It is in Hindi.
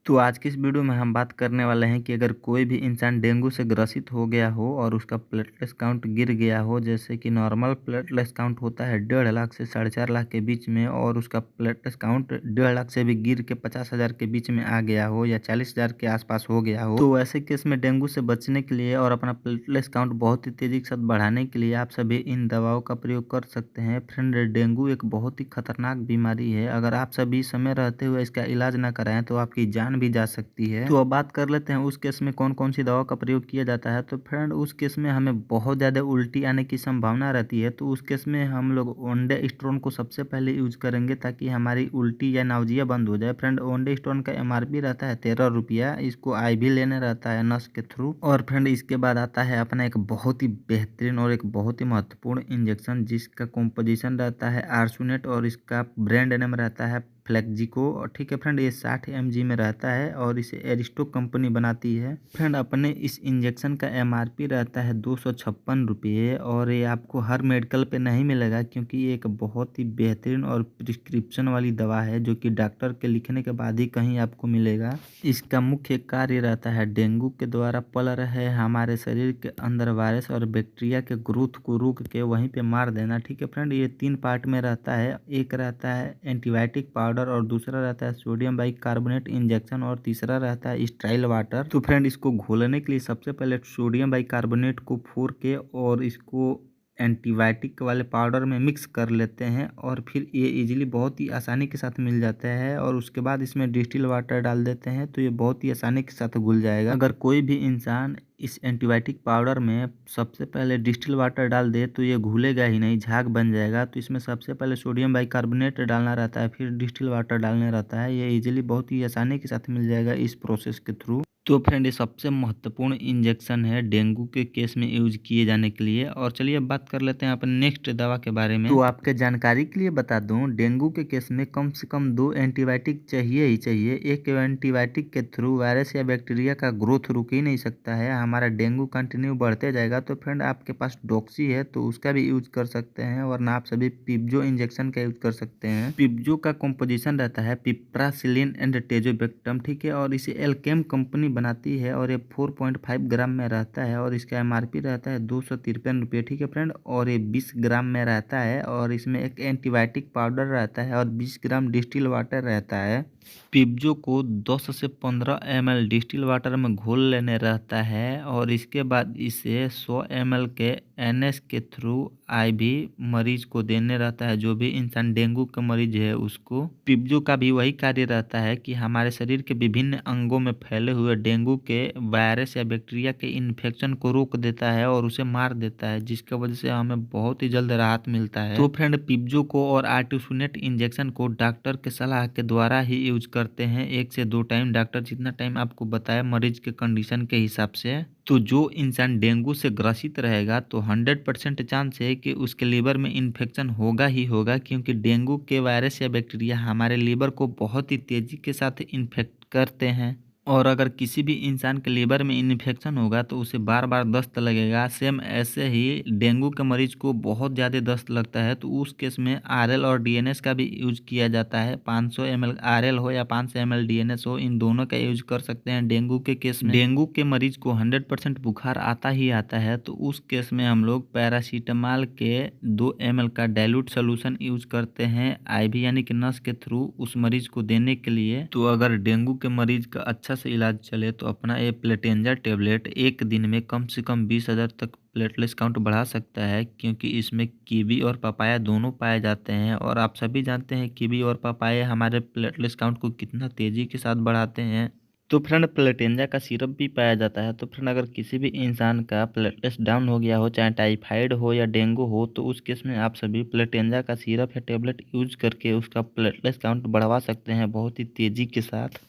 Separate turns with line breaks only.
तो आज की इस वीडियो में हम बात करने वाले हैं कि अगर कोई भी इंसान डेंगू से ग्रसित हो गया हो और उसका प्लेटलेट्स काउंट गिर गया हो, जैसे कि नॉर्मल प्लेटलेट्स काउंट होता है 1.5 लाख से 4.5 लाख के बीच में, और उसका प्लेटलेट्स काउंट 1.5 लाख से भी गिर के 50,000 के बीच में आ गया हो या 40,000 के आसपास हो गया हो, तो ऐसे केस में डेंगू से बचने के लिए और अपना प्लेटलेट्स काउंट बहुत ही तेजी के साथ बढ़ाने के लिए आप सभी इन दवाओं का प्रयोग कर सकते हैं। फ्रेंड, डेंगू एक बहुत ही खतरनाक बीमारी है। अगर आप सभी समय रहते हुए इसका इलाज ना कराएं तो आपकी जान भी जा सकती है। तो अब बात कर लेते हैं उस केस में कौन कौन सी दवा का प्रयोग किया जाता है। तो फ्रेंड, उस केस में हमें बहुत ज़्यादा उल्टी आने की संभावना रहती है, तो उस केस में हम लोग ओंडेस्ट्रोन को सबसे पहले यूज करेंगे ताकि हमारी उल्टी या नाउजिया बंद हो जाए। फ्रेंड, ओंडेस्ट्रोन का एमआरपी रहता है 13 रुपया। इसको आईवी लेने रहता है नस के थ्रू। और फ्रेंड, इसके बाद आता है अपना एक बहुत ही बेहतरीन और एक बहुत ही महत्वपूर्ण इंजेक्शन, जिसका कॉम्पोजिशन रहता है आर्सुनेट और इसका ब्रांड नेम रहता है फ्लेक्जिको। और ठीक है फ्रेंड, ये 60 mg में रहता है और इसे एरिस्टो कंपनी बनाती है। फ्रेंड, अपने इस इंजेक्शन का एमआरपी रहता है 256 रुपये, और ये आपको हर मेडिकल पे नहीं मिलेगा क्योंकि ये एक बहुत ही बेहतरीन और प्रिस्क्रिप्शन वाली दवा है जो कि डॉक्टर के लिखने के बाद ही कहीं आपको मिलेगा। इसका मुख्य कार्य रहता है डेंगू के द्वारा पल रहे हमारे शरीर के अंदर वायरस और बैक्टीरिया के ग्रोथ को रोक के वहीं पे मार देना। ठीक है फ्रेंड, ये 3 पार्ट में रहता है। एक रहता है एंटीबायोटिक पाउडर, और दूसरा रहता है सोडियम बाइकार्बोनेट इंजेक्शन, और तीसरा रहता है स्टेराइल वाटर। तो फ्रेंड, इसको घोलने के लिए सबसे पहले सोडियम बाइकार्बोनेट को फोड़ के और इसको एंटीबायोटिक वाले पाउडर में मिक्स कर लेते हैं, और फिर ये इजीली बहुत ही आसानी के साथ मिल जाता है। और उसके बाद इसमें डिस्टिल वाटर डाल देते हैं तो ये बहुत ही आसानी के साथ घुल जाएगा। अगर कोई भी इंसान इस एंटीबायोटिक पाउडर में सबसे पहले डिस्टिल वाटर डाल दे तो ये घुलेगा ही नहीं, झाग बन जाएगा। तो इसमें सबसे पहले सोडियम बाइकार्बोनेट डालना रहता है, फिर डिस्टिल वाटर डालना रहता है। ये इजीली बहुत ही आसानी के साथ मिल जाएगा इस प्रोसेस के थ्रू। तो फ्रेंड, ये सबसे महत्वपूर्ण इंजेक्शन है डेंगू के केस में यूज किए जाने के लिए। और चलिए अब बात कर लेते हैं अपने नेक्स्ट दवा के बारे में। तो आपके जानकारी के लिए बता दूं, डेंगू के केस में कम से कम 2 एंटीबायोटिक चाहिए ही चाहिए। एक एंटीबायोटिक के थ्रू वायरस या बैक्टीरिया का ग्रोथ रुक ही नहीं सकता है, हमारा डेंगू कंटिन्यू बढ़ते जाएगा। तो फ्रेंड, आपके पास डॉक्सी है तो उसका भी यूज कर सकते हैं, वरना आप सभी पिप्जो इंजेक्शन का यूज कर सकते हैं। पिप्जो का कॉम्पोजिशन रहता है पिप्रासिलिन एंड टेजोबेक्टम। ठीक है, और इसे एल्केम कंपनी बनाती है, और ये 4.5 ग्राम में रहता है, और इसका एमआरपी रहता है 253 रुपये। ठीक है फ्रेंड, और ये 20 ग्राम में रहता है, और इसमें एक एंटीबायोटिक पाउडर रहता है और 20 ग्राम डिस्टिल वाटर रहता है। पिप्जो को 10 से 15 ml डिस्टिल वाटर में घोल लेने रहता है, और इसके बाद इसे 100 ml के NS के थ्रू आईवी मरीज को देने रहता है, जो भी इंसान डेंगू का मरीज है उसको। पिप्जो का भी वही कार्य रहता है कि हमारे शरीर के विभिन्न अंगों में फैले हुए डेंगू के वायरस या बैक्टीरिया के इन्फेक्शन को रोक देता है और उसे मार देता है, जिसकी वजह से हमें बहुत ही जल्द राहत मिलता है। तो फ्रेंड, पिप्जो को और आर्टिसुनेट इंजेक्शन को डॉक्टर के सलाह के द्वारा ही यूज करते हैं, 1 से 2 टाइम, डॉक्टर जितना टाइम आपको बताया मरीज के कंडीशन के हिसाब से। तो जो इंसान डेंगू से ग्रसित रहेगा तो 100% चांस है कि उसके लीवर में इन्फेक्शन होगा ही होगा, क्योंकि डेंगू के वायरस या बैक्टीरिया हमारे लीवर को बहुत ही तेजी के साथ इन्फेक्ट करते हैं। और अगर किसी भी इंसान के लीवर में इन्फेक्शन होगा तो उसे बार बार दस्त लगेगा। सेम ऐसे ही डेंगू के मरीज को बहुत ज़्यादा दस्त लगता है, तो उस केस में आरएल और डीएनएस का भी यूज किया जाता है। 500 ml आरएल हो या 500 ml डीएनएस हो, इन दोनों का यूज कर सकते हैं डेंगू के केस में। डेंगू के मरीज को 100% बुखार आता ही आता है, तो उस केस में हम लोग पैरासीटामॉल के 2 ml का डाइल्यूट सोल्यूशन यूज करते हैं आईवी यानी कि नस के थ्रू उस मरीज को देने के लिए। तो अगर डेंगू के मरीज का अच्छा से इलाज चले तो अपना ये प्लेटेंजा टेबलेट एक दिन में कम से कम 20,000 तक प्लेटलेट्स काउंट बढ़ा सकता है, क्योंकि इसमें कीवी और पपाया दोनों पाए जाते हैं। और आप सभी जानते हैं कीवी और पपाया हमारे प्लेटलेट्स काउंट को कितना तेजी के साथ बढ़ाते हैं। तो फ्रेंड, प्लेटेंजा का सिरप भी पाया जाता है। तो फ्रेंड, अगर किसी भी इंसान का प्लेटलेट्स डाउन हो गया हो, चाहे टाइफाइड हो या डेंगू हो, तो उस केस में आप सभी प्लेटेंजा का सिरप या टेबलेट यूज करके उसका प्लेटलेट्स काउंट बढ़वा सकते हैं बहुत ही तेजी के साथ।